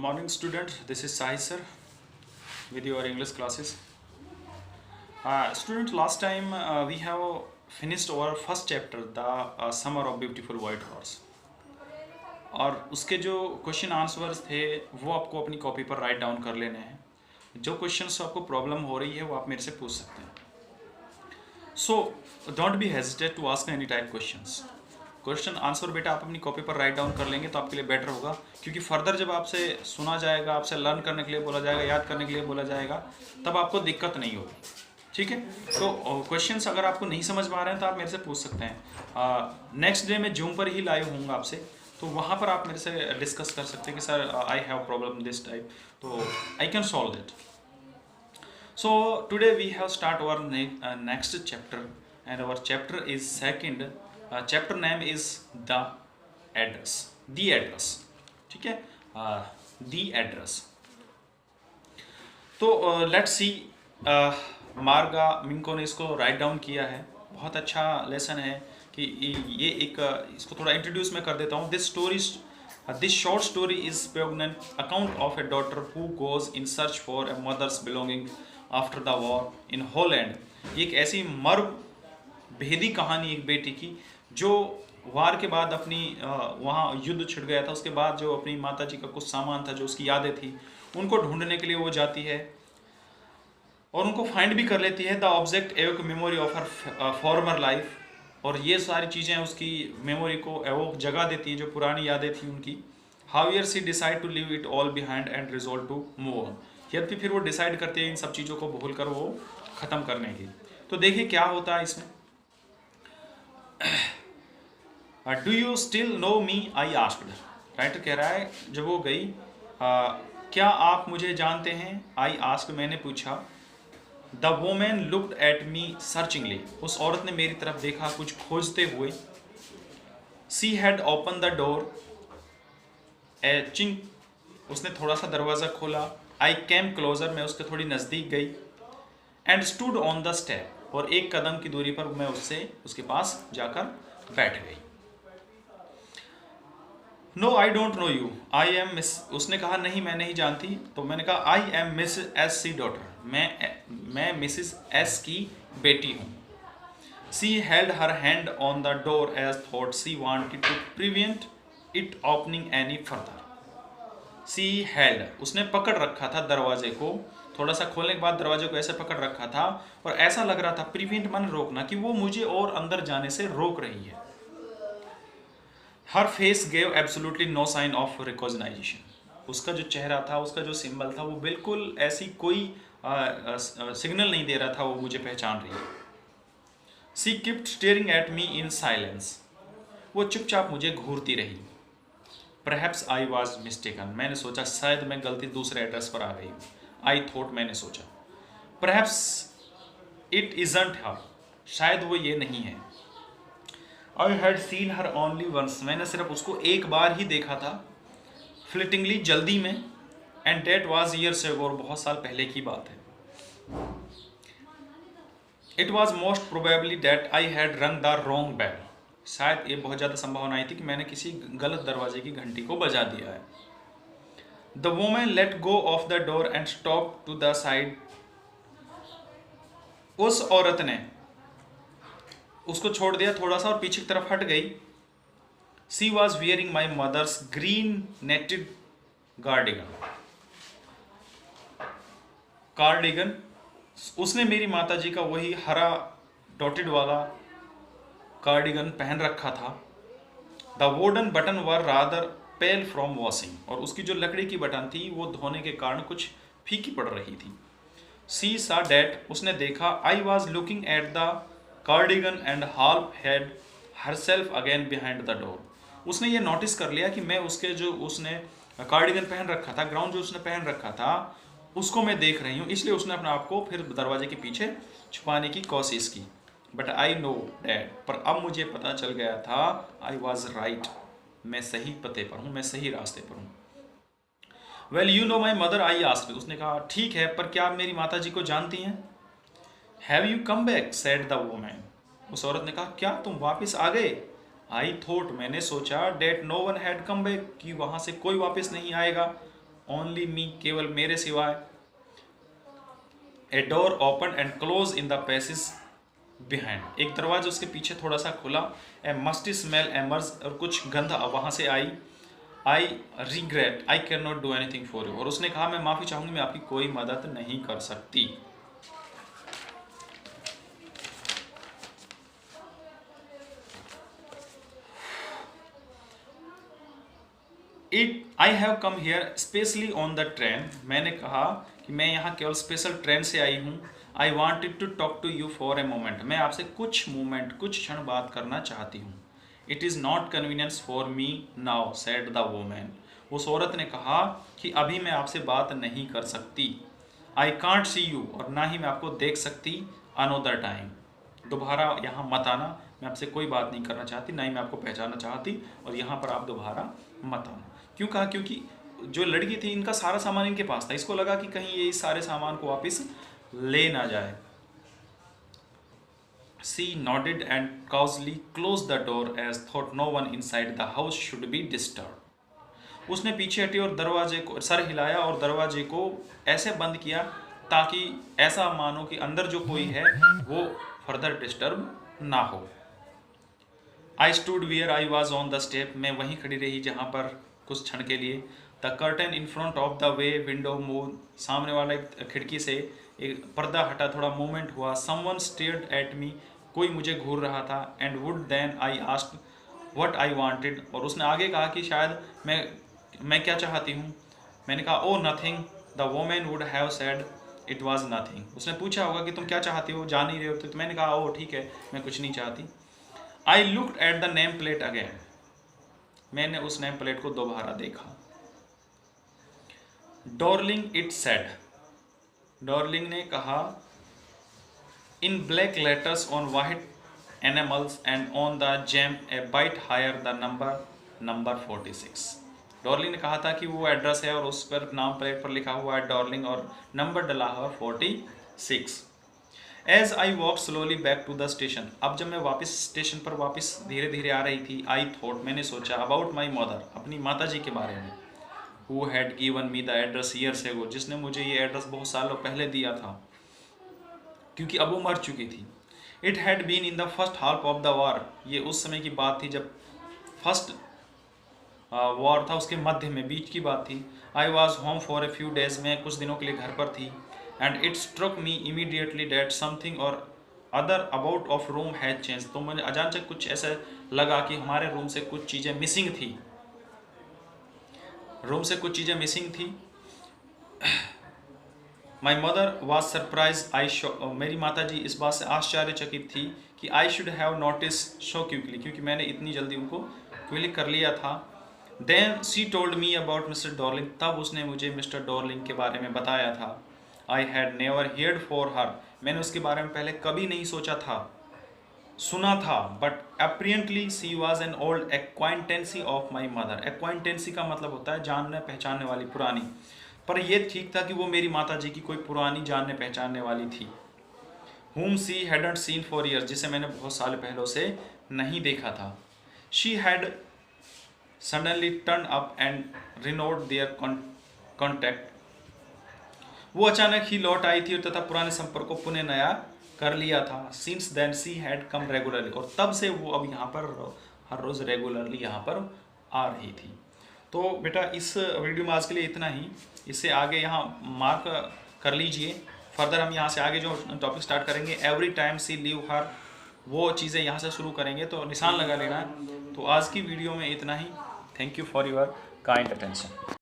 Morning student, this is Sai sir with your English classes. Student, last time we have finished our first chapter, the Summer of Beautiful White Horse. और उसके जो question answers थे वो आपको अपनी copy पर write down कर लेने हैं. जो क्वेश्चंस आपको प्रॉब्लम हो रही है वो आप मेरे से पूछ सकते हैं. So don't be hesitate to ask any type questions. Question answer बेटा आप अपनी कॉपी पर राइट डाउन कर लेंगे तो आपके लिए बेटर होगा, क्योंकि फर्दर जब आपसे सुना जाएगा, आपसे लर्न करने के लिए बोला जाएगा, याद करने के लिए बोला जाएगा, तब आपको दिक्कत नहीं होगी. ठीक है, तो क्वेश्चंस अगर आपको नहीं समझ में आ रहे हैं तो आप मेरे से पूछ सकते हैं. नेक्स्ट डे मैं जूम पर ही लाइव हूँगा आपसे, तो वहाँ पर आप मेरे से डिस्कस कर सकते हैं कि sir I have problem this type, तो I can solve it. So today we have start our next chapter, and our chapter is second. Chapter name is the address. The address. ठीक है, the address. तो let's see. मार्गा मिंको ने इसको write down किया है. बहुत अच्छा लेसन है कि ये एक इसको थोड़ा इंट्रोड्यूस मैं कर देता हूँ. This short story is poignant account of a daughter who goes in search for a mother's belonging after the war in Holland. एक ऐसी मर्म भेदी कहानी एक बेटी की जो वार के बाद अपनी वहाँ युद्ध छिड़ गया था, उसके बाद जो अपनी माता जी का कुछ सामान था, जो उसकी यादें थी, उनको ढूंढने के लिए वो जाती है और उनको फाइंड भी कर लेती है. The object evoke memory of her farmer life. और ये सारी चीज़ें उसकी मेमोरी को एवोक जगह देती हैं, जो पुरानी यादें थी उनकी. However she decide to leave it all behind and resolve to move on. यद्यपि फिर वो डिसाइड करते हैं इन सब चीज़ों को भूल कर वो ख़त्म करने की. तो देखिए क्या होता है इसमें. Do you still know me I asked. Writer कह रहा है जब वो गई, क्या आप मुझे जानते हैं. आई आस्क्ड, मैंने पूछा. The women looked at me searchingly. उस औरत ने मेरी तरफ देखा कुछ खोजते हुए. She had open the door a chink. उसने थोड़ा सा दरवाज़ा खोला. I came closer. मैं उसके थोड़ी नज़दीक गई. And stood on the step. और एक कदम की दूरी पर मैं उसके पास जाकर बैठ गई. No I don't know you. I am miss. उसने कहा नहीं मैं नहीं जानती. तो मैंने कहा I am miss S C daughter. मैं मिसिस एस की बेटी हूँ. She held her hand on the door as though she wanted to prevent it opening any further. She held, उसने पकड़ रखा था दरवाजे को. थोड़ा सा खोलने के बाद दरवाजे को ऐसे पकड़ रखा था और ऐसा लग रहा था, प्रिवेंट मन रोकना, कि वो मुझे और अंदर जाने से रोक रही है. Her face gave absolutely no sign of recognisation. उसका जो चेहरा था, उसका जो सिंबल था, वो बिल्कुल ऐसी कोई सिग्नल नहीं दे रहा था वो मुझे पहचान रही है. She kept staring at me in silence. वो चुपचाप मुझे घूरती रही. Perhaps I was mistaken. मैंने सोचा शायद मैं गलती दूसरे एड्रेस पर आ गई. I thought, मैंने सोचा. Perhaps it isn't her. शायद वो ये नहीं है. I had seen her only once. मैंने सिर्फ उसको एक बार ही देखा था. Fleetingly, जल्दी में. And that was years ago. बहुत साल पहले की बात है. It was most probably that I had rung the wrong bell. शायद ये बहुत ज़्यादा संभावना थी कि मैंने किसी गलत दरवाजे की घंटी को बजा दिया है. The women let go of the door and stop to the side. उस औरत ने उसको छोड़ दिया थोड़ा सा और पीछे की तरफ हट गई. She was wearing my mother's green netted cardigan. उसने मेरी माता जी का वही हरा डॉटेड वाला कार्डिगन पहन रखा था. The wooden button were rather pale from washing. और उसकी जो लकड़ी की बटन थी वो धोने के कारण कुछ फीकी पड़ रही थी. सी सा डैट. उसने देखा. I was looking at the cardigan and half head herself again behind the door. उसने ये नोटिस कर लिया कि मैं उसके जो उसने कार्डिगन पहन रखा था, ग्राउंड जो उसने पहन रखा था, उसको मैं देख रही हूँ. इसलिए उसने अपने आप को फिर दरवाजे के पीछे छुपाने की कोशिश की. But I know that. पर अब मुझे पता चल गया था. I was right. मैं सही पते पर हूँ, मैं सही रास्ते पर हूँ. Well you know my mother. I asked. उसने कहा ठीक है, पर क्या आप मेरी माता जी को जानती हैं. Have you come back said the woman. उस औरत ने कहा क्या तुम वापस आ गए. I thought. मैंने सोचा. That no one had come back. कि वहाँ से कोई वापस नहीं आएगा. ओनली मी, केवल मेरे सिवाय। A door open and close in the passage behind, एक दरवाजा उसके पीछे थोड़ा सा खुला। ए मस्टी स्मेल एमर्ज, और कुछ गंध वहाँ से आई। I regret I cannot do anything for you, और उसने कहा मैं माफ़ी चाहूँगी, मैं आपकी कोई मदद नहीं कर सकती। I have come here specially on the train, मैंने कहा कि मैं यहाँ केवल स्पेशल ट्रेन से आई हूँ। I wanted to talk to you for a moment, मैं आपसे कुछ क्षण बात करना चाहती हूँ। It is not convenience for me now said the woman, उस औरत ने कहा कि अभी मैं आपसे बात नहीं कर सकती। आई कांट सी यू, और ना ही मैं आपको देख सकती। अनोदर टाइम, दोबारा यहाँ मत आना, मैं आपसे कोई बात नहीं करना चाहती, ना ही मैं आपको पहचानना चाहती, और यहाँ पर आप दोबारा मत आना। क्यों कहा? क्योंकि जो लड़की थी इनका सारा सामान इनके पास था, इसको लगा कि कहीं ये इस सारे सामान को वापस ले ना जाए। She nodded and cautiously close the door as though no one inside the house should be disturb, उसने पीछे हटी और दरवाजे को सर हिलाया और दरवाजे को ऐसे बंद किया ताकि ऐसा मानो कि अंदर जो कोई है वो फर्दर डिस्टर्ब ना हो। I stood wear I was on the step, मैं वहीं खड़ी रही जहाँ पर कुछ क्षण के लिए। The curtain in front of the way window move, सामने वाला खिड़की से एक पर्दा हटा, थोड़ा मूवमेंट हुआ। समवन स्टेयर्ड एट मी, कोई मुझे घूर रहा था। And would then I asked what I wanted, और उसने आगे कहा कि शायद मैं क्या चाहती हूँ। मैंने कहा ओ nothing, the women would have said it was nothing, उसने पूछा होगा कि तुम क्या चाहती हो, जान ही रहे हो। तो मैंने कहा ओ ठीक है, मैं कुछ नहीं चाहती। I looked at the name plate again, मैंने उस नेम प्लेट को दोबारा देखा। डॉर्लिंग इट सेड, डॉर्लिंग ने कहा in black letters on white animals and on the jamb a bit higher the number 46, Darling ने कहा था कि वो एड्रेस है और उस पर नाम प्लेट पर लिखा हुआ है डॉर्लिंग और नंबर डला हुआ 46। As I walk slowly back to the station, अब जब मैं वापस स्टेशन पर वापस धीरे धीरे आ रही थी। आई थॉट, मैंने सोचा अबाउट माई मदर, अपनी माता जी के बारे में। Who had given me the address years ago, जिसने मुझे ये एड्रेस बहुत सालों पहले दिया था, क्योंकि अब वो मर चुकी थी। It had been in the first half of the war, ये उस समय की बात थी जब फर्स्ट वॉर था, उसके मध्य में, बीच की बात थी। I was home for a few days, मैं कुछ दिनों के लिए घर पर थी। And it struck me immediately that something or other about of room has change, तो मुझे अचानक कुछ ऐसा लगा कि हमारे रूम से कुछ चीज़ें मिसिंग थी, रूम से कुछ चीज़ें मिसिंग थी। माई मदर वॉज सरप्राइज, मेरी माता जी इस बात से आश्चर्यचकित थी कि I should have notice so quickly, क्योंकि मैंने इतनी जल्दी उनको क्लिक कर लिया था। Then she told me about mister Darling, तब उसने मुझे मिस्टर डॉर्लिंग के बारे में बताया था। I had never heard for her, मैंने उसके बारे में पहले कभी नहीं सोचा था, सुना था। But apparently she was an old acquaintance of my mother, acquaintance का मतलब होता है जानने पहचानने वाली, पुरानी, पर यह ठीक था कि वो मेरी माता जी की कोई पुरानी जानने पहचानने वाली थी। whom she hadn't seen for years, जिसे मैंने बहुत साल पहले से नहीं देखा था। she had suddenly turned up and renewed their contact, वो अचानक ही लौट आई थी और तथा पुराने संपर्क को पुनः नया कर लिया था। since then she had come regularly, और तब से वो अब यहाँ पर हर रोज़ रेगुलरली यहाँ पर आ रही थी। तो बेटा इस वीडियो में आज के लिए इतना ही, इससे आगे यहाँ मार्क कर लीजिए। फर्दर हम यहाँ से आगे जो टॉपिक स्टार्ट करेंगे, एवरी टाइम सी लीव हर, वो चीज़ें यहाँ से शुरू करेंगे, तो निशान लगा लेना है। तो आज की वीडियो में इतना ही। Thank you for your kind attention.